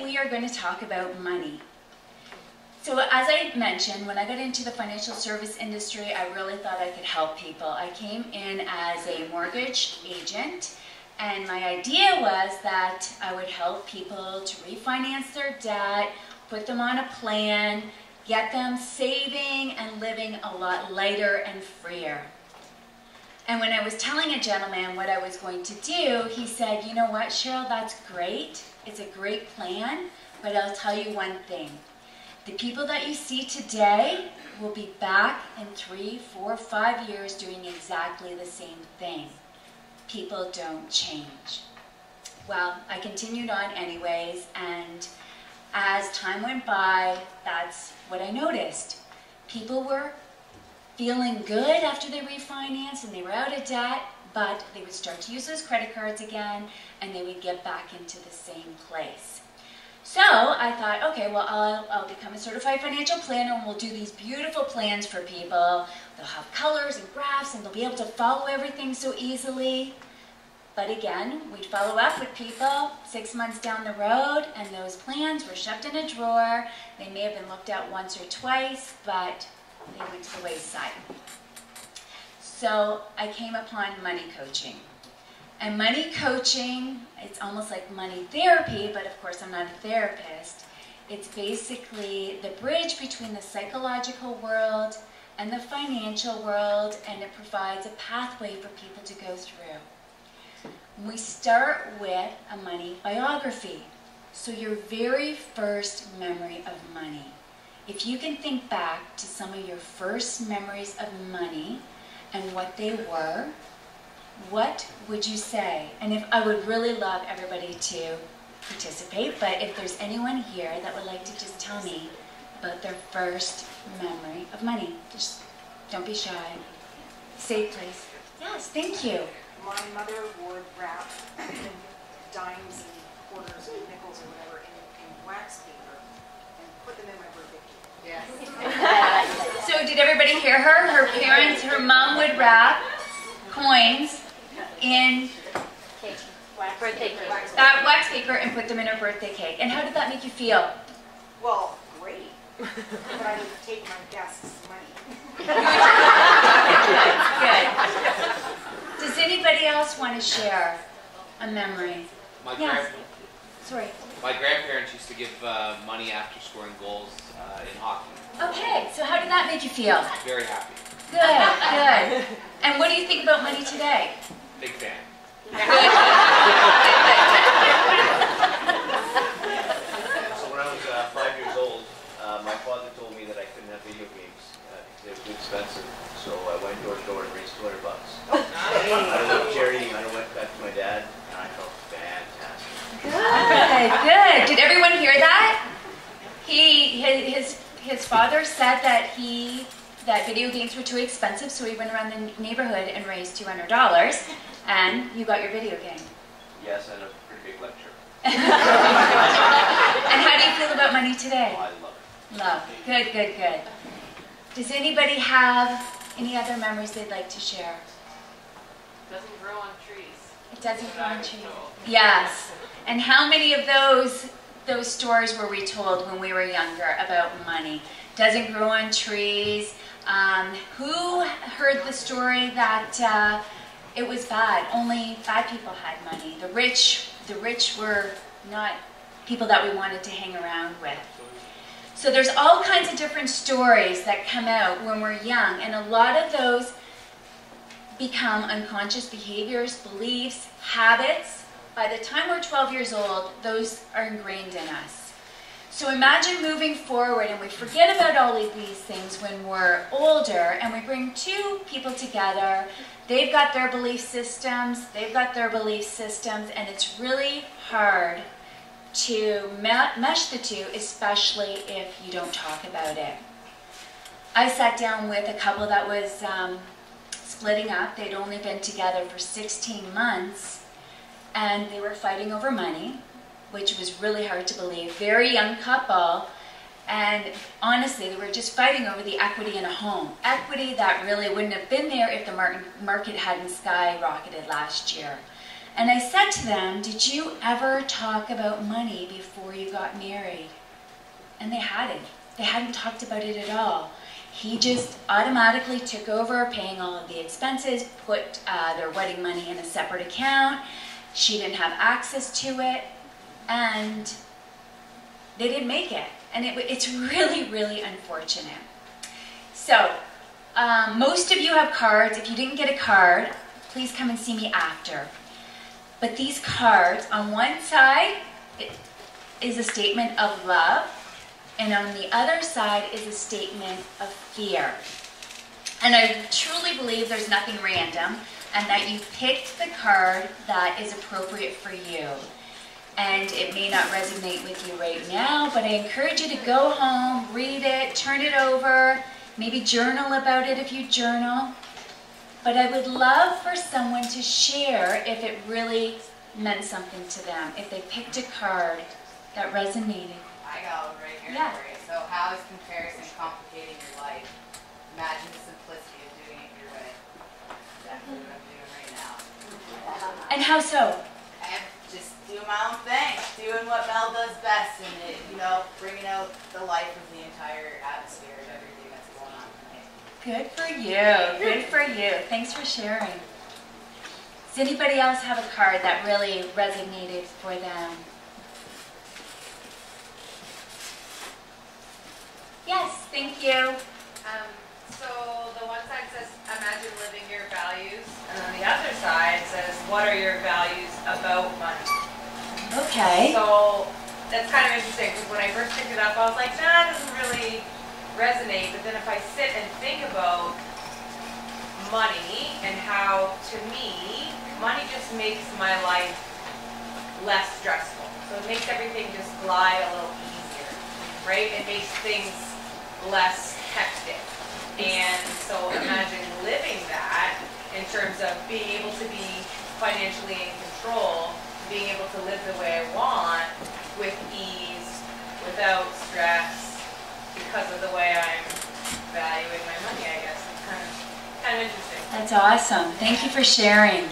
Today we are going to talk about money. So as I mentioned, when I got into the financial service industry, I really thought I could help people. I came in as a mortgage agent, and my idea was that I would help people to refinance their debt, put them on a plan, get them saving and living a lot lighter and freer. And when I was telling a gentleman what I was going to do, he said, "You know what, Cheryl, that's great. It's a great plan, but I'll tell you one thing. The people that you see today will be back in 3, 4, 5 years doing exactly the same thing. People don't change." Well, I continued on anyways, and as time went by, that's what I noticed. People were feeling good after they refinanced and they were out of debt, but they would start to use those credit cards again and they would get back into the same place. So I thought, okay, well, I'll become a certified financial planner and we'll do these beautiful plans for people. They'll have colors and graphs and they'll be able to follow everything so easily. But again, we'd follow up with people 6 months down the road and those plans were shoved in a drawer. They may have been looked at once or twice, but they went to the wayside. So I came upon money coaching. And money coaching, it's almost like money therapy, but of course I'm not a therapist. It's basically the bridge between the psychological world and the financial world, and it provides a pathway for people to go through. We start with a money biography. So your very first memory of money. If you can think back to some of your first memories of money and what they were, what would you say? And if I would really love everybody to participate, but if there's anyone here that would like to just tell me about their first memory of money, just don't be shy. Say it, please. Yes, thank you. My mother would wrap dimes and quarters and nickels or whatever in wax paper and put them in my birthday cake. Yes. So did everybody hear her? Her parents, her mom would wrap coins in Birthday cake. that wax paper and put them in her birthday cake. And how did that make you feel? Well, great. But I would take my guests' money. Good. Does anybody else want to share a memory? My grandparents used to give money after scoring goals in hockey. Okay, so how did that make you feel? Very happy. Good, good. And what do you think about money today? Big fan. Good. So when I was 5 years old, my father told me that I couldn't have video games because they were too expensive. So I went door to door and raised $200. I went charity, I went back to my dad, and I felt fantastic. Good, good. Did everyone hear that? His father said that video games were too expensive, so he went around the neighborhood and raised $200, and you got your video game. Yes, and a pretty big lecture. And how do you feel about money today? Oh, I love it. Love. Good, good, good. Does anybody have any other memories they'd like to share? Doesn't grow on trees. It doesn't grow on trees. Yes. And how many of those stories were we told when we were younger about money? Doesn't grow on trees. Who heard the story that it was bad? Only bad people had money. The rich were not people that we wanted to hang around with. So there's all kinds of different stories that come out when we're young, and a lot of those become unconscious behaviors, beliefs, habits. By the time we're 12 years old, those are ingrained in us. So imagine moving forward and we forget about all of these things when we're older, and we bring two people together. They've got their belief systems, they've got their belief systems, and it's really hard to mesh the two, especially if you don't talk about it. I sat down with a couple that was splitting up. They'd only been together for 16 months, and they were fighting over money, which was really hard to believe. Very young couple, and honestly, they were just fighting over the equity in a home. Equity that really wouldn't have been there if the market hadn't skyrocketed last year. And I said to them, did you ever talk about money before you got married? And they hadn't. They hadn't talked about it at all. He just automatically took over paying all of the expenses, put their wedding money in a separate account. She didn't have access to it, and they didn't make it. And it's really, really unfortunate. So, most of you have cards. If you didn't get a card, please come and see me after. But these cards, on one side is a statement of love, and on the other side is a statement of fear. And I truly believe there's nothing random, and that you picked the card that is appropriate for you. And it may not resonate with you right now, but I encourage you to go home, read it, turn it over, maybe journal about it if you journal. But I would love for someone to share if it really meant something to them, if they picked a card that resonated. I got one right here Yeah. for you. So how is comparison complicating your life? Imagine the simplicity of doing it your way. Exactly what I'm doing right now. And how so? I'm just doing my own thing, doing what Mel does best, and it, bringing out the life of the entire atmosphere of everything that's going on tonight. Good for you. Good for you. Thanks for sharing. Does anybody else have a card that really resonated for them? Yes, thank you. So the one side says, imagine living your values, and on the other side says, what are your values about money? Okay. So that's kind of interesting, because when I first picked it up, I was like, nah, it doesn't really resonate. But then if I sit and think about money and how, to me, money just makes my life less stressful. So it makes everything just glide a little easier, right? It makes things less hectic. And so imagine living that in terms of being able to be financially in control, being able to live the way I want with ease, without stress, because of the way I'm valuing my money, I guess. It's kind of interesting. That's awesome. Thank you for sharing.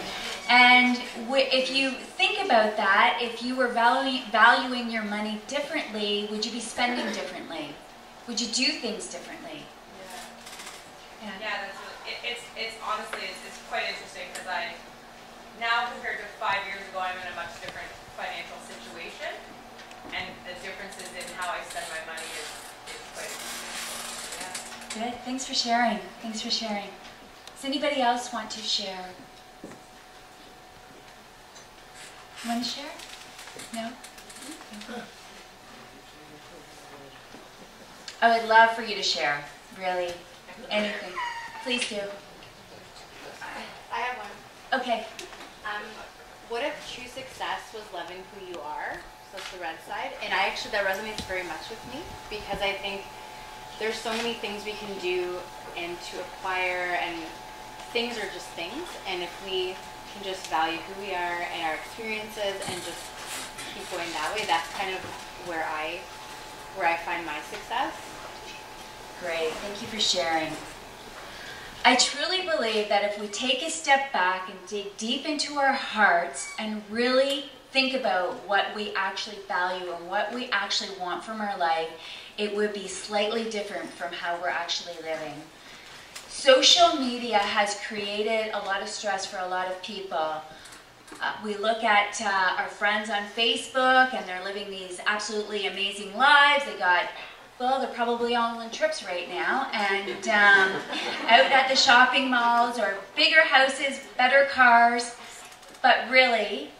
And if you think about that, if you were valuing your money differently, would you be spending differently? Would you do things differently? Yeah, it's honestly, it's quite interesting, because I, now compared to 5 years ago, I'm in a much different financial situation, and the differences in how I spend my money is quite interesting. Yeah. Good. Thanks for sharing. Thanks for sharing. Does anybody else want to share? Want to share? No? I would love for you to share, really, anything. Please do. I have one. Okay. What if true success was loving who you are? So that's the red side. And that resonates very much with me, because I think there's so many things we can do and to acquire, and things are just things. And if we can just value who we are and our experiences and just keep going that way, that's kind of where I find my success. Great. Thank you for sharing. I truly believe that if we take a step back and dig deep into our hearts and really think about what we actually value and what we actually want from our life, it would be slightly different from how we're actually living. Social media has created a lot of stress for a lot of people. We look at our friends on Facebook, and they're living these absolutely amazing lives. They're probably all on trips right now, and out at the shopping malls, or bigger houses, better cars. But really,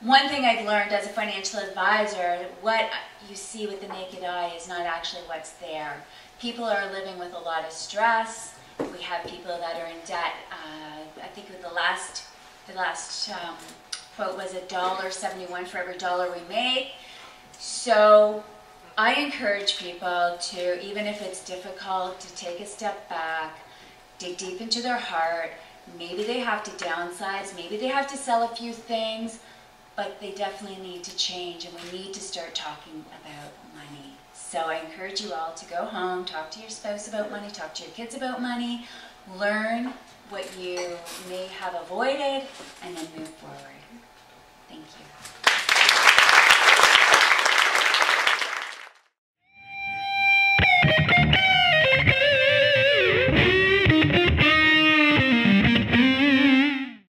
one thing I've learned as a financial advisor, what you see with the naked eye is not actually what's there. People are living with a lot of stress. We have people that are in debt. I think with the last quote was $1.71 for every dollar we make. So I encourage people to, even if it's difficult, to take a step back, dig deep into their heart. Maybe they have to downsize, maybe they have to sell a few things, but they definitely need to change, and we need to start talking about money. So I encourage you all to go home, talk to your spouse about money, talk to your kids about money, learn what you may have avoided, and then move forward. Thank you.